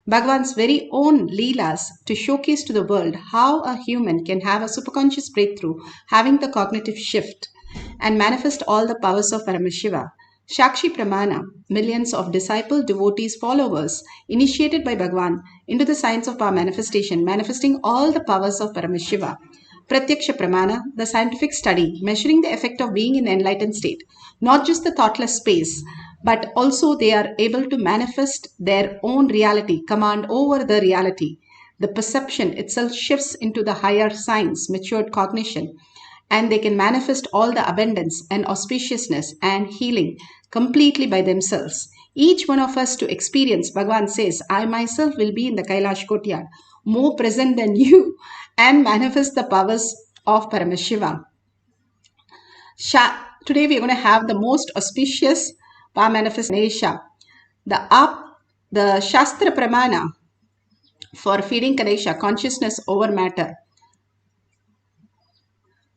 Bhagavan's very own Leelas to showcase to the world how a human can have a superconscious breakthrough, having the cognitive shift, and manifest all the powers of Paramashiva. Shakshi Pramana, millions of disciple, devotees, followers, initiated by Bhagavan into the science of power manifestation, manifesting all the powers of Paramashiva. Pratyaksha Pramana, the scientific study, measuring the effect of being in the enlightened state, not just the thoughtless space, but also they are able to manifest their own reality, command over the reality. The perception itself shifts into the higher science, matured cognition, and they can manifest all the abundance and auspiciousness and healing completely by themselves. Each one of us to experience, Bhagavan says, I myself will be in the Kailash Kotyad, more present than you, and manifest the powers of Paramashiva. Today we are going to have the most auspicious power manifestation. The Shastra Pramana for feeding Ganesha, consciousness over matter,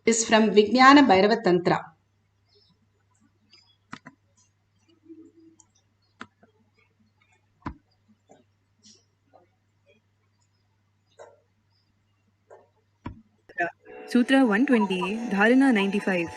is from Vijnana Bhairava Tantra. Sutra 120, Dharana 95.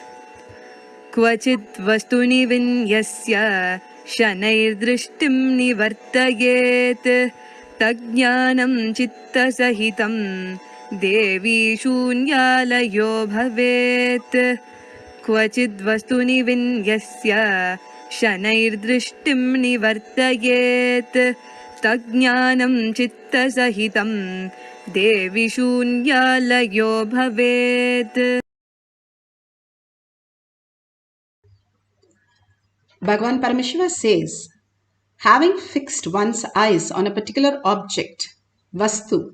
Kvachit vastuni vinyasya shanair-drishtim nivartayet tajnanam chitta sahitam devi shunyalayo bhavet. Kvachit vastuni vinyasya shanair-drishtim nivartayet tajnanam chitta sahitam devi shunyalayo bhavet. Bhagavan Paramashiva says, having fixed one's eyes on a particular object, Vastu,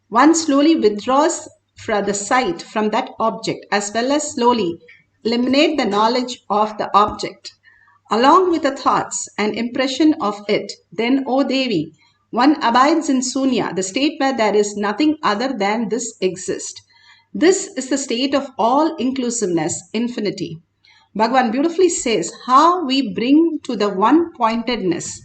one slowly withdraws from the sight from that object as well as slowly eliminate the knowledge of the object along with the thoughts and impression of it. Then, O Devi, one abides in Sunya, the state where there is nothing other than this exist. This is the state of all inclusiveness, infinity. Bhagavan beautifully says how we bring to the one-pointedness,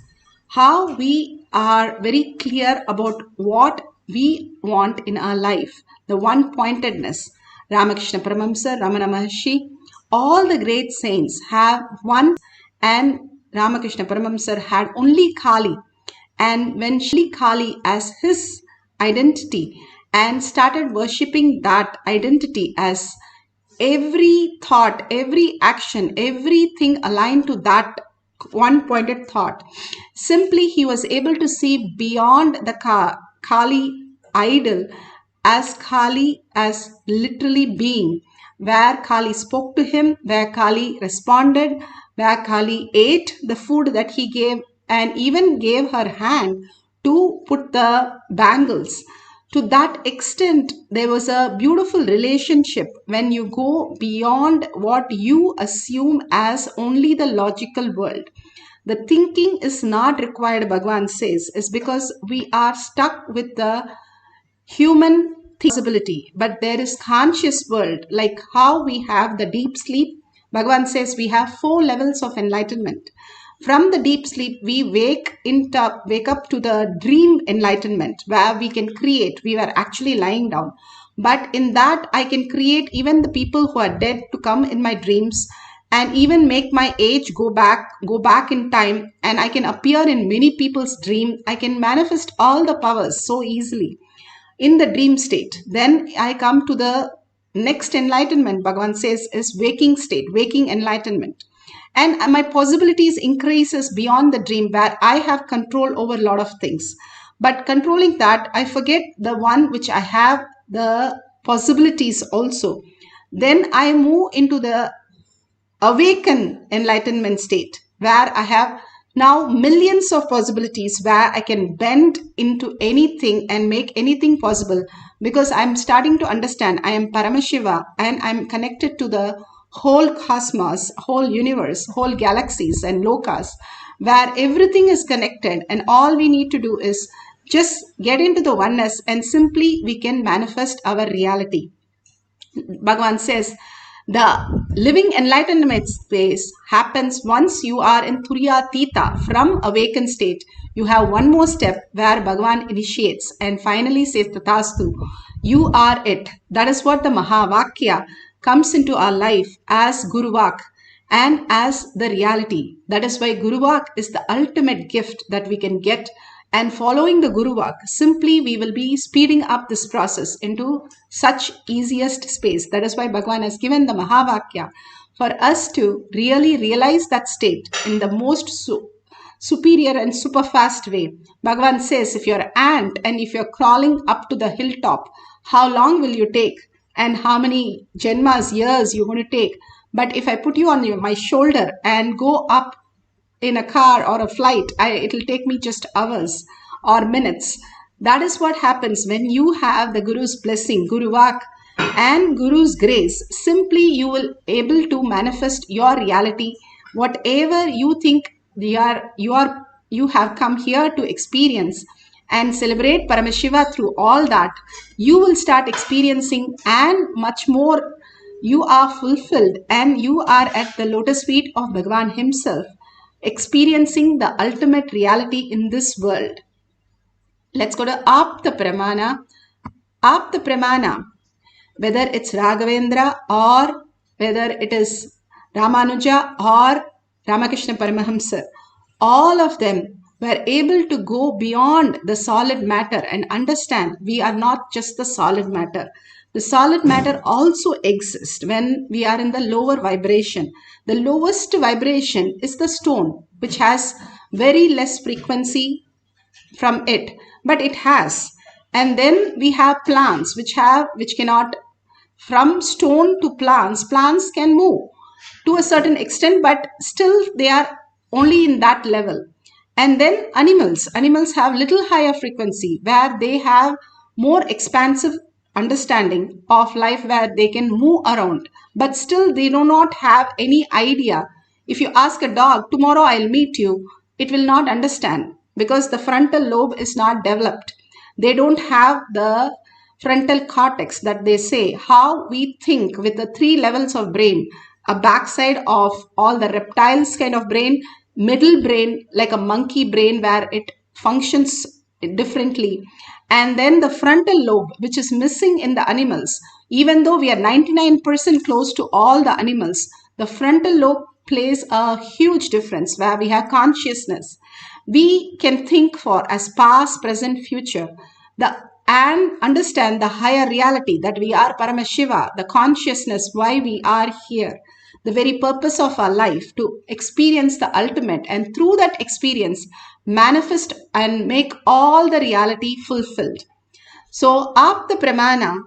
how we are very clear about what we want in our life, the one-pointedness. Ramakrishna Paramahamsa, Ramana Maharshi, all the great saints have one, and Ramakrishna Paramahamsa had only Kali. And when she Kali as his identity and started worshipping that identity as every thought, every action, everything aligned to that one pointed thought, simply he was able to see beyond the Kali idol as Kali as literally being, where Kali spoke to him, where Kali responded, where Kali ate the food that he gave and even gave her hand to put the bangles. To that extent, there was a beautiful relationship when you go beyond what you assume as only the logical world. The thinking is not required, Bhagavan says, is because we are stuck with the human possibility. But there is conscious world, like how we have the deep sleep. Bhagavan says we have 4 levels of enlightenment. From the deep sleep, we wake up to the dream enlightenment where we can create. We were actually lying down. But in that, I can create even the people who are dead to come in my dreams and even make my age go back in time. And I can appear in many people's dream. I can manifest all the powers so easily in the dream state. Then I come to the next enlightenment, Bhagavan says, is waking state, waking enlightenment. And my possibilities increases beyond the dream where I have control over a lot of things. But controlling that, I forget the one which I have the possibilities also. Then I move into the awaken enlightenment state where I have now millions of possibilities where I can bend into anything and make anything possible because I'm starting to understand I am Paramashiva and I'm connected to the whole cosmos, whole universe, whole galaxies and lokas, where everything is connected and all we need to do is just get into the oneness and simply we can manifest our reality. Bhagavan says, the living enlightenment space happens once you are in Turiya Tita from awakened state. you have one more step where Bhagavan initiates and finally says, Tathastu, you are it. That is what the Mahavakya comes into our life as Guruvak and as the reality. That is why Guruvak is the ultimate gift that we can get. And following the Guruvak, simply we will be speeding up this process into such easiest space. That is why Bhagavan has given the Mahavakya for us to really realize that state in the most superior and super fast way. Bhagavan says, if you're an ant and if you're crawling up to the hilltop, how long will you take? And how many janmas, years you're going to take? But if I put you on my shoulder and go up in a car or a flight, it'll take me just hours or minutes. That is what happens when you have the Guru's blessing, Guru Vak, and Guru's grace. Simply you will able to manifest your reality, whatever you think you have come here to experience and celebrate Paramashiva through all that, you will start experiencing, and much more. You are fulfilled and you are at the lotus feet of Bhagavan himself, experiencing the ultimate reality in this world. Let's go to Apta Pramana. Apta Pramana, whether it's Raghavendra or whether it is Ramanuja or Ramakrishna Paramahamsa, all of them were able to go beyond the solid matter and understand we are not just the solid matter. The solid matter also exists when we are in the lower vibration. The lowest vibration is the stone, which has very less frequency from it, but it has. And then we have plants which cannot, from stone to plants can move to a certain extent, but still they are only in that level. And then animals have little higher frequency where they have more expansive understanding of life, where they can move around, but still they do not have any idea. If you ask a dog, tomorrow I'll meet you, it will not understand because the frontal lobe is not developed. They don't have the frontal cortex that they say. How we think with the 3 levels of brain, a backside of all the reptiles kind of brain, middle brain like a monkey brain where it functions differently, and then the frontal lobe which is missing in the animals. Even though we are 99% close to all the animals, the frontal lobe plays a huge difference where we have consciousness. We can think for as past, present, future, and understand the higher reality that we are Paramashiva, the consciousness, why we are here, the very purpose of our life to experience the ultimate, and through that experience manifest and make all the reality fulfilled. So Apta Pramana,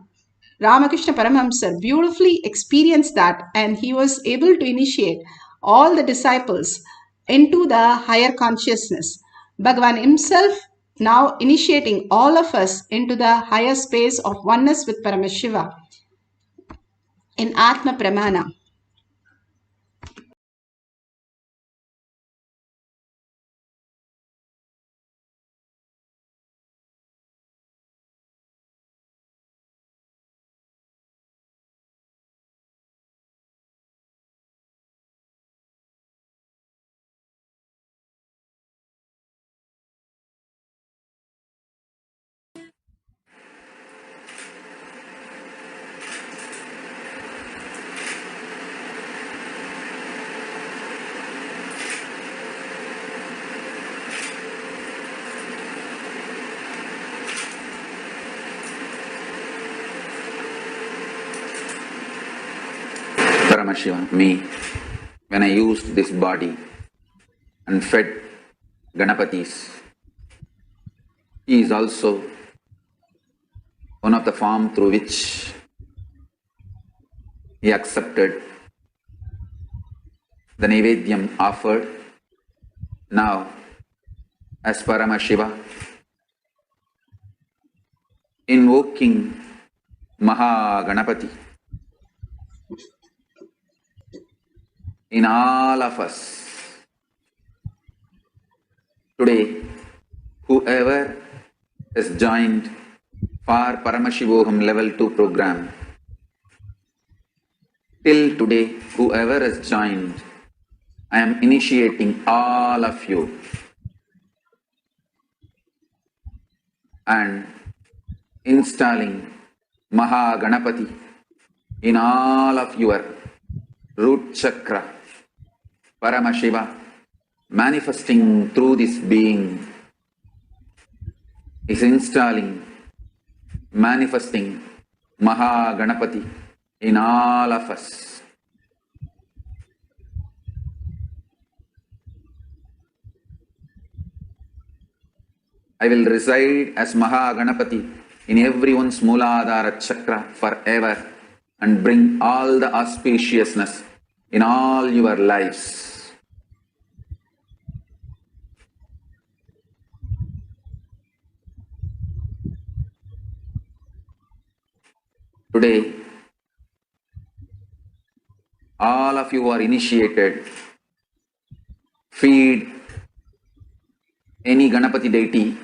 Ramakrishna Paramahamsa beautifully experienced that, and he was able to initiate all the disciples into the higher consciousness. Bhagavan himself now initiating all of us into the higher space of oneness with Paramashiva in Atma Pramana. Paramashiva, me, when I used this body and fed Ganapatis, he is also one of the form through which he accepted the Naivedyam offered. Now, as Paramashiva, invoking Mahaganapati in all of us. Today, whoever has joined for Paramashivoham Level 2 program, till today, whoever has joined, I am initiating all of you and installing Mahaganapati in all of your root chakra, Paramashiva, manifesting through this being, is installing, manifesting Mahaganapati in all of us. I will reside as Mahaganapati in everyone's Mooladhara chakra forever and bring all the auspiciousness in all your lives. Today, all of you are initiated. Feed any Ganapati deity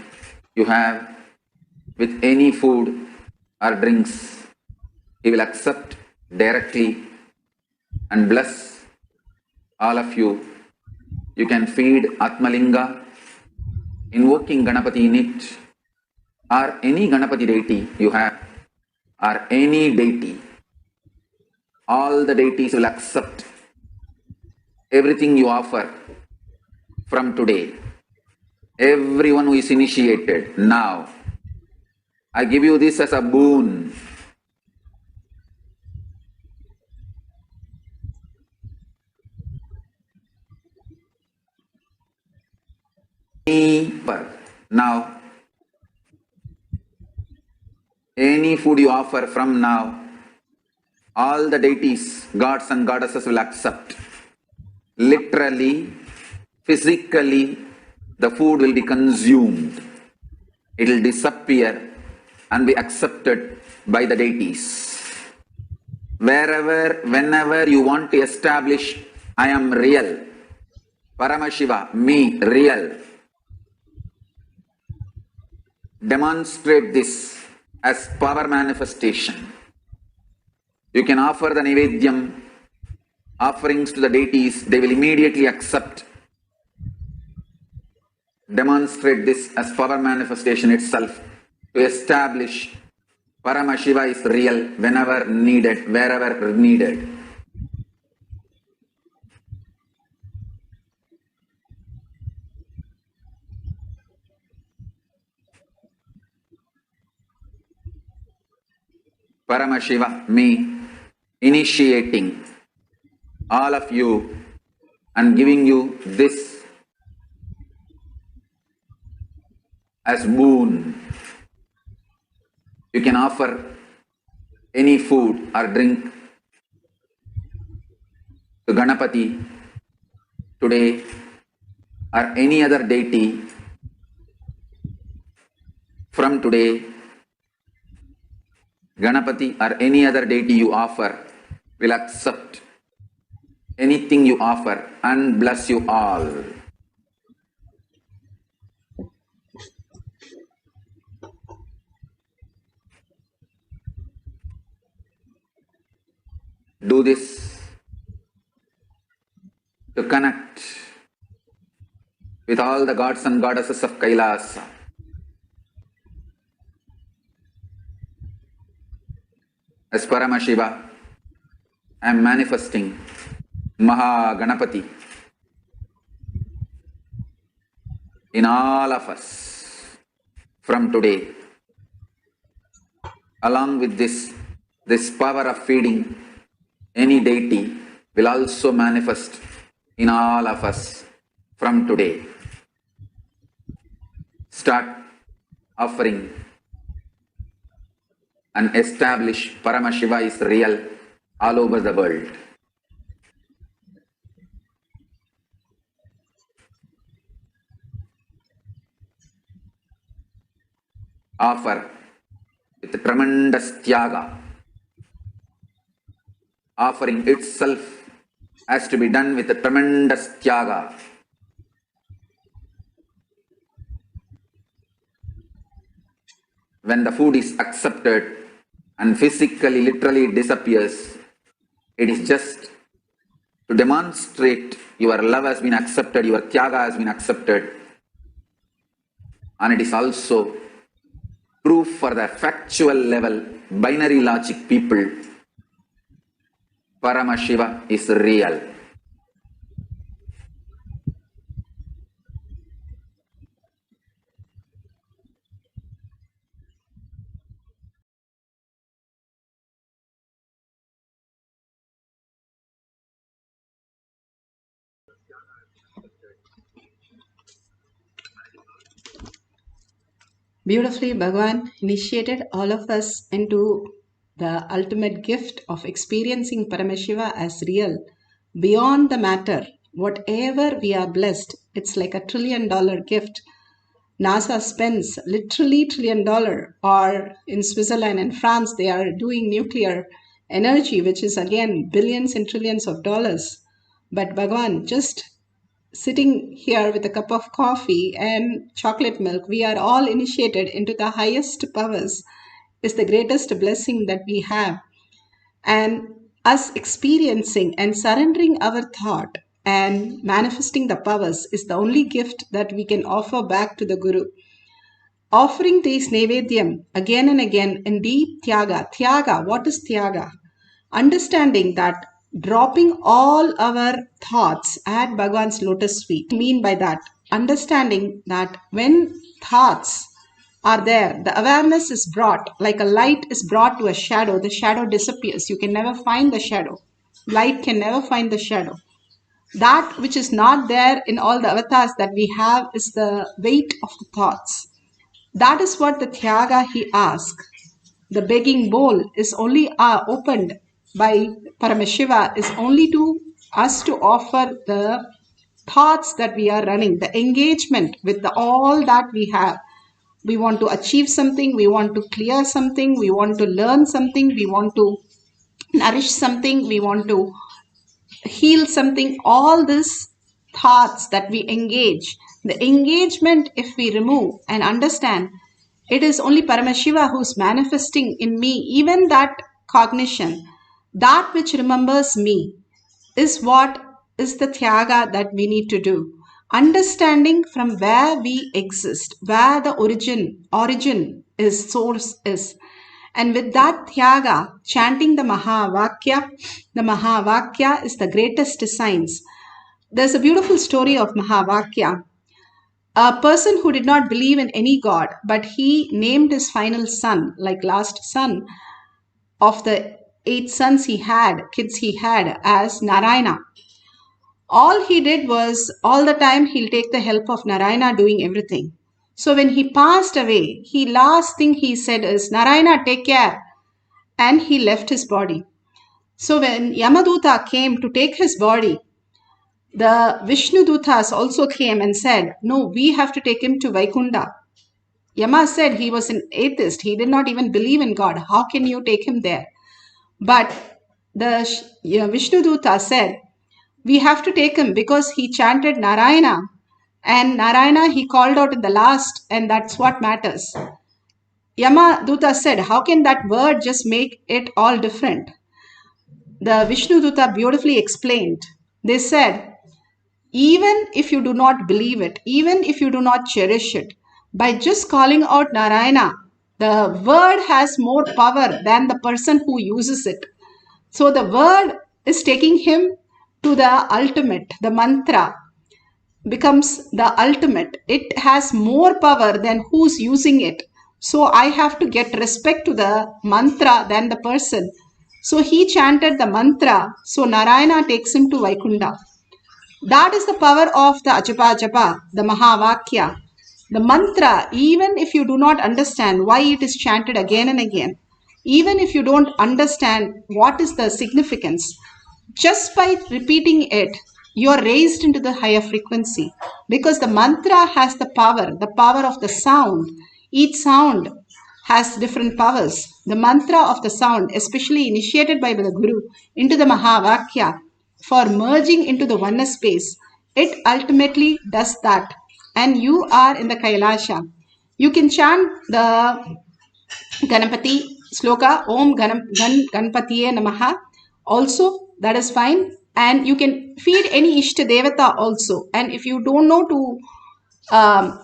you have with any food or drinks. He will accept directly and bless all of you. You can feed Atmalinga, invoking Ganapati in it, or any Ganapati deity you have, or any deity. All the deities will accept everything you offer from today. Everyone who is initiated now, I give you this as a boon. Now, any food you offer from now, all the deities, gods and goddesses will accept. Literally, physically, the food will be consumed. It will disappear and be accepted by the deities. Wherever, whenever you want to establish, I am real, Paramashiva, me, real, demonstrate this as power manifestation. You can offer the Nivedyam, offerings to the deities, they will immediately accept. Demonstrate this as power manifestation itself to establish Paramashiva is real whenever needed, wherever needed. Paramashiva, me, initiating all of you and giving you this as boon. You can offer any food or drink to Ganapati today or any other deity from today. Ganapati or any other deity you offer will accept anything you offer and bless you all. Do this to connect with all the gods and goddesses of Kailasa. As Paramashiva, I am manifesting Mahaganapati in all of us from today. Along with this power of feeding any deity will also manifest in all of us from today. Start offering and establish Paramashiva is real all over the world. Offer with tremendous tyaga. Offering itself has to be done with a tremendous tyaga. When the food is accepted and physically, literally disappears, it is just to demonstrate your love has been accepted, your tyaga has been accepted, and it is also proof for the factual level binary logic people, Paramashiva is real. Beautifully, Bhagavan initiated all of us into the ultimate gift of experiencing Paramashiva as real, beyond the matter. Whatever we are blessed, it's like $1 trillion gift. NASA spends literally $1 trillion, or in Switzerland and France, they are doing nuclear energy, which is again billions and trillions of dollars. But Bhagavan, just sitting here with a cup of coffee and chocolate milk, we are all initiated into the highest powers, is the greatest blessing that we have. And us experiencing and surrendering our thought and manifesting the powers is the only gift that we can offer back to the Guru. Offering these Nevedyam again and again in deep Tyaga. Tyaga, what is Tyaga? Understanding that dropping all our thoughts at Bhagwan's lotus feet. Mean by that? Understanding that when thoughts are there, the awareness is brought, like a light is brought to a shadow, the shadow disappears. You can never find the shadow. Light can never find the shadow. That which is not there in all the avatars that we have is the weight of the thoughts. That is what the Tyaga he asked. The begging bowl is only opened by Paramashiva is only to us to offer the thoughts that we are running, the engagement with all that we have. We want to achieve something, we want to clear something, we want to learn something, we want to nourish something, we want to heal something. All these thoughts that we engage, the engagement, if we remove and understand, it is only Paramashiva who's manifesting in me, even that cognition, that which remembers me, is what is the Tyaga that we need to do. Understanding from where we exist, where the origin is, source is. And with that Tyaga, chanting the Mahavakya is the greatest science. There's a beautiful story of Mahavakya. A person who did not believe in any god, but he named his final son, like last son of the 8 sons he had, kids he had, as Narayana. All he did was, all the time he'll take the help of Narayana doing everything. So when he passed away, last thing he said is, Narayana, take care. And he left his body. So when Yamaduta came to take his body, the Vishnu Dutas also came and said, no, we have to take him to Vaikunta. Yama said he was an atheist. He did not even believe in God. How can you take him there? But the Vishnu Duta said, we have to take him because he chanted Narayana. And Narayana he called out in the last, and that's what matters. Yama Duta said, how can that word just make it all different? The Vishnu Duta beautifully explained. They said, even if you do not believe it, even if you do not cherish it, by just calling out Narayana, the word has more power than the person who uses it. So the word is taking him to the ultimate. The mantra becomes the ultimate. It has more power than who's using it. So I have to get respect to the mantra than the person. So he chanted the mantra. So Narayana takes him to Vaikunta. That is the power of the Ajapa Japa, the Mahavakya. The mantra, even if you do not understand why it is chanted again and again, even if you don't understand what is the significance, just by repeating it, you are raised into the higher frequency, because the mantra has the power of the sound. Each sound has different powers. The mantra of the sound, especially initiated by the Guru into the Mahavakya, for merging into the oneness space, it ultimately does that. And you are in the Kailasha. You can chant the Ganapati sloka, Om Ganpatiye Namaha. Also, that is fine. And you can feed any Ishta Devata also. And if you don't know to,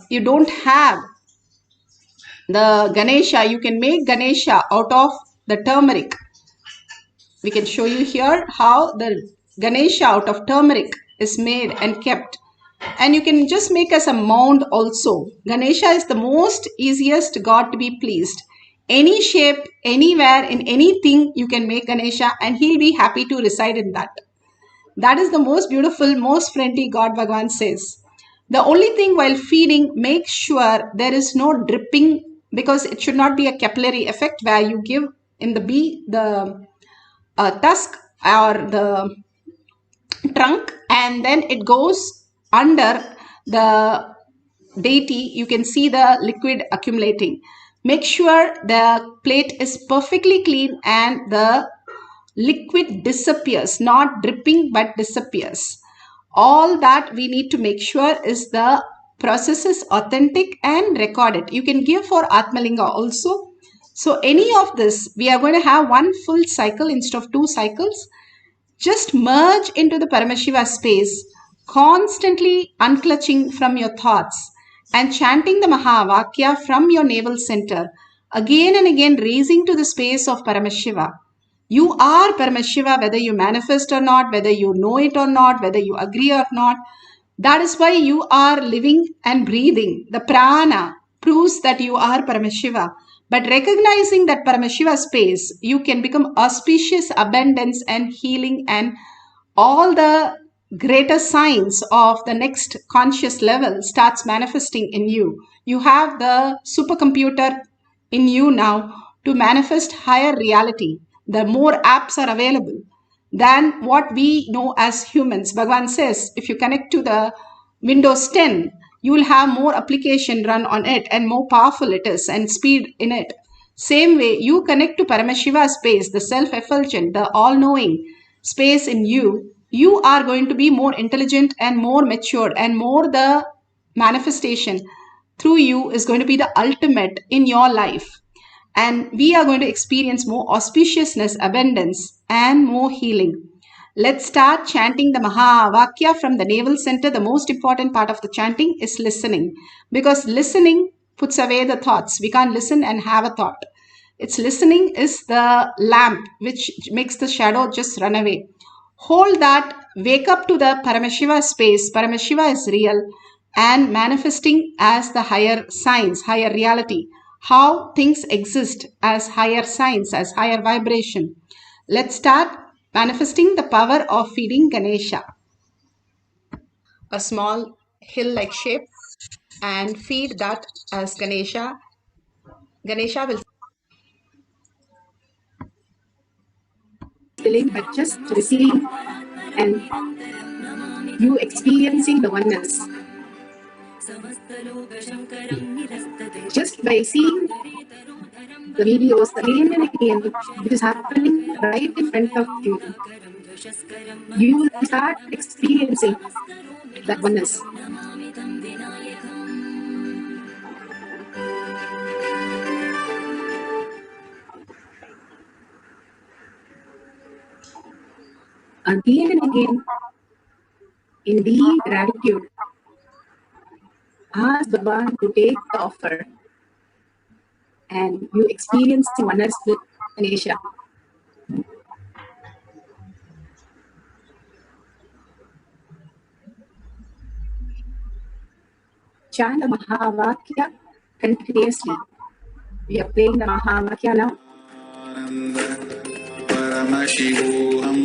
you don't have the Ganesha, you can make Ganesha out of the turmeric. We can show you here how the Ganesha out of turmeric is made and kept. And you can just make as a mound also. Ganesha is the most easiest god to be pleased. Any shape, anywhere, in anything, you can make Ganesha and he'll be happy to reside in that. That is the most beautiful, most friendly God, Bhagavan says. The only thing while feeding, make sure there is no dripping, because it should not be a capillary effect where you give in the bee the tusk or the trunk and then it goes under the deity. You can see the liquid accumulating. Make sure the plate is perfectly clean and the liquid disappears, not dripping but disappears. All that we need to make sure is the process is authentic and recorded. You can give for Atmalinga also. So any of this, we are going to have one full cycle instead of two cycles. Just merge into the Paramashiva space, constantly unclutching from your thoughts and chanting the Mahavakya from your navel center, again and again raising to the space of Paramashiva. You are Paramashiva, whether you manifest or not, whether you know it or not, whether you agree or not. That is why you are living and breathing. The prana proves that you are Paramashiva. But recognizing that Paramashiva space, you can become auspicious abundance and healing and all the greater signs of the next conscious level starts manifesting in you. You have the supercomputer in you now to manifest higher reality. The more apps are available than what we know as humans. Bhagavan says, if you connect to the Windows 10, you will have more application run on it and more powerful it is and speed in it. Same way, you connect to Paramashiva space, the self-effulgent, the all-knowing space in you, you are going to be more intelligent and more mature and more the manifestation through you is going to be the ultimate in your life. And we are going to experience more auspiciousness, abundance, and more healing. Let's start chanting the Mahavakya from the navel center. The most important part of the chanting is listening, because listening puts away the thoughts. We can't listen and have a thought. It's listening is the lamp which makes the shadow just run away. Hold that, wake up to the Paramashiva space. Paramashiva is real and manifesting as the higher science, higher reality. How things exist as higher science, as higher vibration. Let's start manifesting the power of feeding Ganesha. A small hill-like shape and feed that as Ganesha. Ganesha will feeling, but just receiving and you experiencing the oneness. Just by seeing the videos again and again, it is happening right in front of you. You will start experiencing that oneness. Again and again, in deep gratitude, ask Bhagavan to take the offer and you experience oneness with Ganesha. Chant the Mahavakya continuously. We are playing the Mahavakya now. Paramashivoham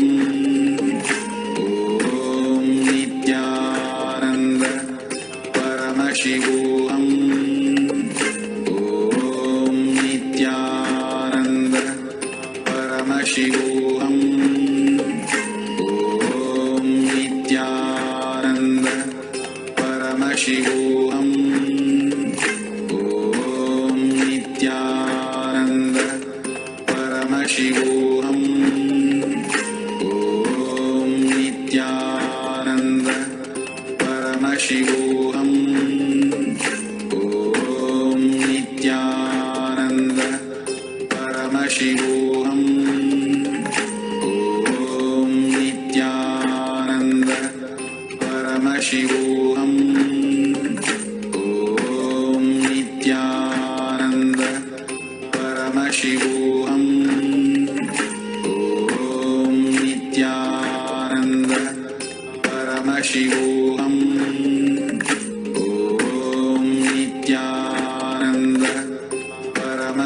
Om Nithyananda Paramashivoham Om Nithyananda Paramashivoham Om Nithyananda Paramashivoham Om Nithyananda Paramashivoham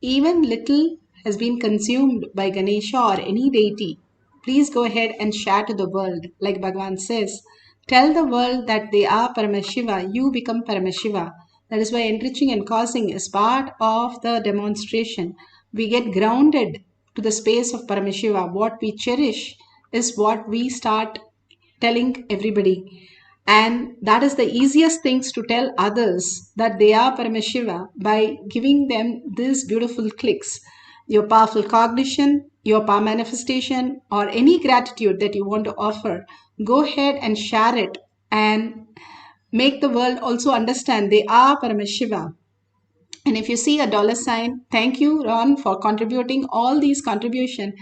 even little has been consumed by Ganesha or any deity, please go ahead and share to the world. Like Bhagavan says, tell the world that they are Paramashiva, you become Paramashiva. That is why enriching and causing is part of the demonstration. We get grounded to the space of Paramashiva. What we cherish is what we start telling everybody. And that is the easiest things to tell others that they are Paramashiva by giving them these beautiful clicks. Your powerful cognition, your power manifestation, or any gratitude that you want to offer, go ahead and share it and make the world also understand they are Paramashiva. And if you see a dollar sign, thank you, Ron, for contributing. All these contribution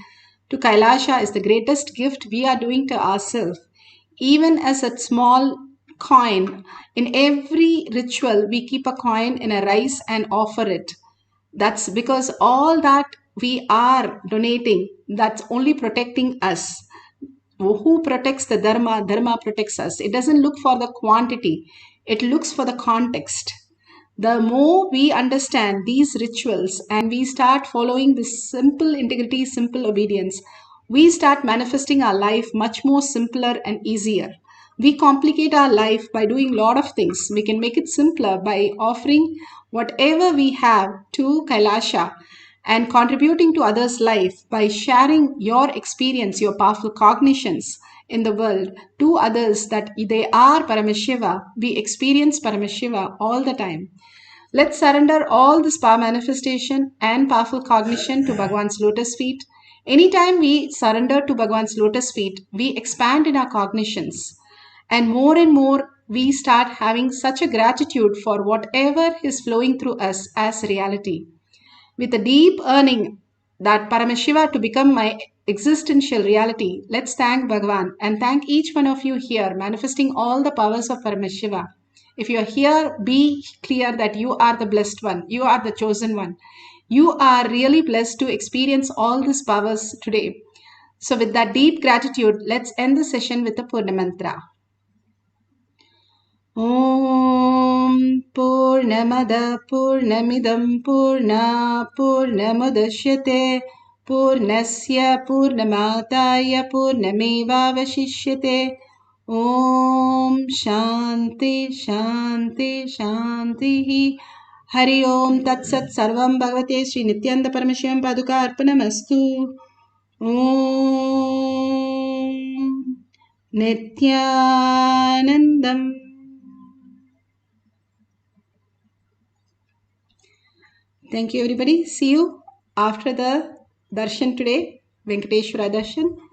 to Kailasha is the greatest gift we are doing to ourselves. Even as a small coin, in every ritual, we keep a coin in a rice and offer it. That's because all that we are donating, that's only protecting us. Who protects the Dharma? Dharma protects us. It doesn't look for the quantity, it looks for the context. The more we understand these rituals and we start following this simple integrity, simple obedience, we start manifesting our life much more simpler and easier. We complicate our life by doing a lot of things. We can make it simpler by offering whatever we have to Kailasha and contributing to others' life by sharing your experience, your powerful cognitions in the world to others that they are Paramashiva. We experience Paramashiva all the time. Let's surrender all this power manifestation and powerful cognition to Bhagwan's lotus feet. Anytime we surrender to Bhagwan's lotus feet, we expand in our cognitions. And more, we start having such a gratitude for whatever is flowing through us as reality. With a deep earning that Paramashiva to become my existential reality, let's thank Bhagavan and thank each one of you here manifesting all the powers of Paramashiva. If you are here, be clear that you are the blessed one, you are the chosen one. You are really blessed to experience all these powers today. So, with that deep gratitude, let's end the session with a Purna Mantra. ॐ पूर्णमद पूर्णमिदं पूर्णमुदच्यते पूर्णस्य पूर्णमादाय पूर्णमेवावशिष्यते ॐ शान्ति शान्ति शान्तिः हरि ओम तत्सत् सर्वं भगवते श्री नित्यानंद परमशिवं पादुका अर्पणमस्तु ॐ नित्यानन्दम्. Thank you, everybody. See you after the darshan today, Venkateshwara darshan.